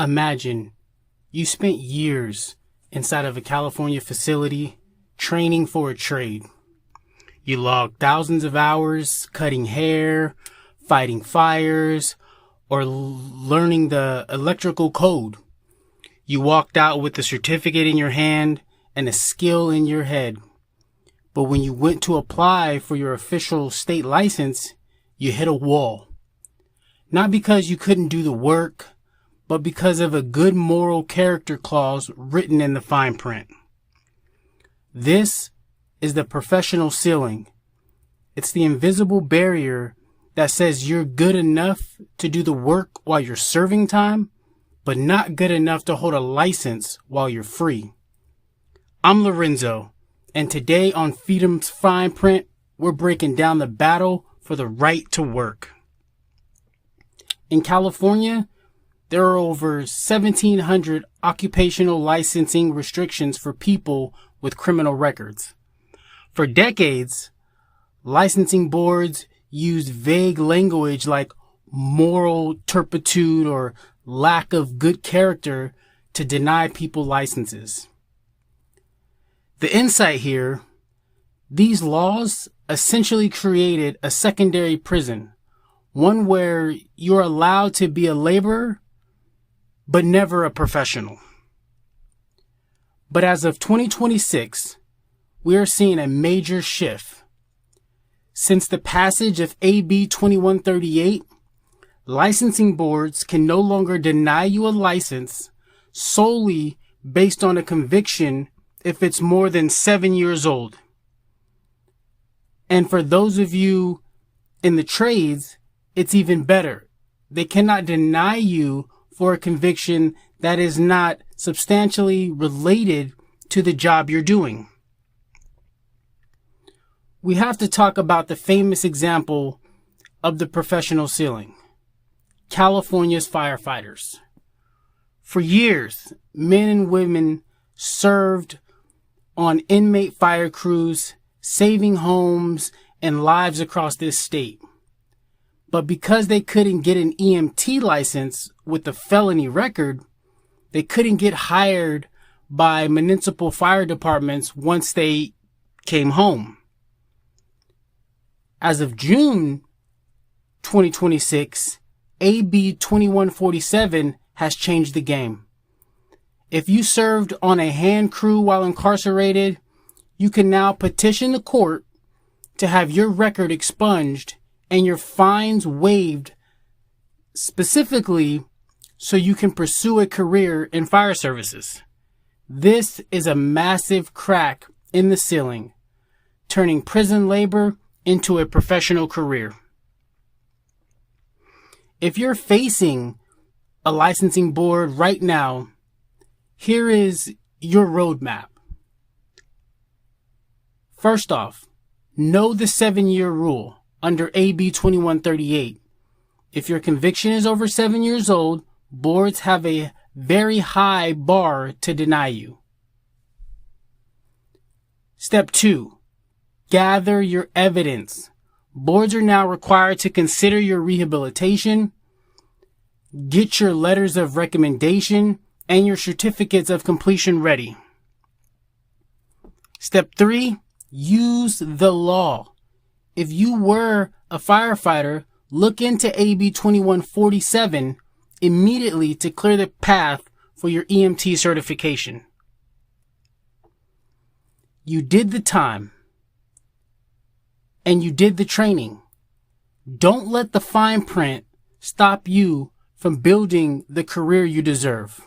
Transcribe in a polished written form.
Imagine you spent years inside of a California facility training for a trade. You logged thousands of hours cutting hair, fighting fires, or learning the electrical code. You walked out with a certificate in your hand and a skill in your head. But when you went to apply for your official state license, you hit a wall. Not because you couldn't do the work, but because of a good moral character clause written in the fine print. This is the professional ceiling. It's the invisible barrier that says you're good enough to do the work while you're serving time, but not good enough to hold a license while you're free. I'm Lorenzo, and today on Freedom's Fine Print, we're breaking down the battle for the right to work. In California, there are over 1,700 occupational licensing restrictions for people with criminal records. For decades, licensing boards used vague language like moral turpitude or lack of good character to deny people licenses. The insight here, these laws essentially created a secondary prison, one where you're allowed to be a laborer, but never a professional. But as of 2026, we are seeing a major shift. Since the passage of AB 2138, licensing boards can no longer deny you a license solely based on a conviction if it's more than 7 years old. And for those of you in the trades, it's even better. They cannot deny you for a conviction that is not substantially related to the job you're doing. We have to talk about the famous example of the professional ceiling, California's firefighters. For years, men and women served on inmate fire crews, saving homes and lives across this state. But because they couldn't get an EMT license with a felony record, they couldn't get hired by municipal fire departments once they came home. As of June 2026, AB 2147 has changed the game. If you served on a hand crew while incarcerated, you can now petition the court to have your record expunged and your fines waived, specifically so you can pursue a career in fire services. This is a massive crack in the ceiling, turning prison labor into a professional career. If you're facing a licensing board right now, here is your roadmap. First off, know the 7-year rule under AB 2138. If your conviction is over 7 years old, boards have a very high bar to deny you. Step 2. Gather your evidence. Boards are now required to consider your rehabilitation, get your letters of recommendation, and your certificates of completion ready. Step 3. Use the law. If you were a firefighter, look into AB 2147 immediately to clear the path for your EMT certification. You did the time, and you did the training. Don't let the fine print stop you from building the career you deserve.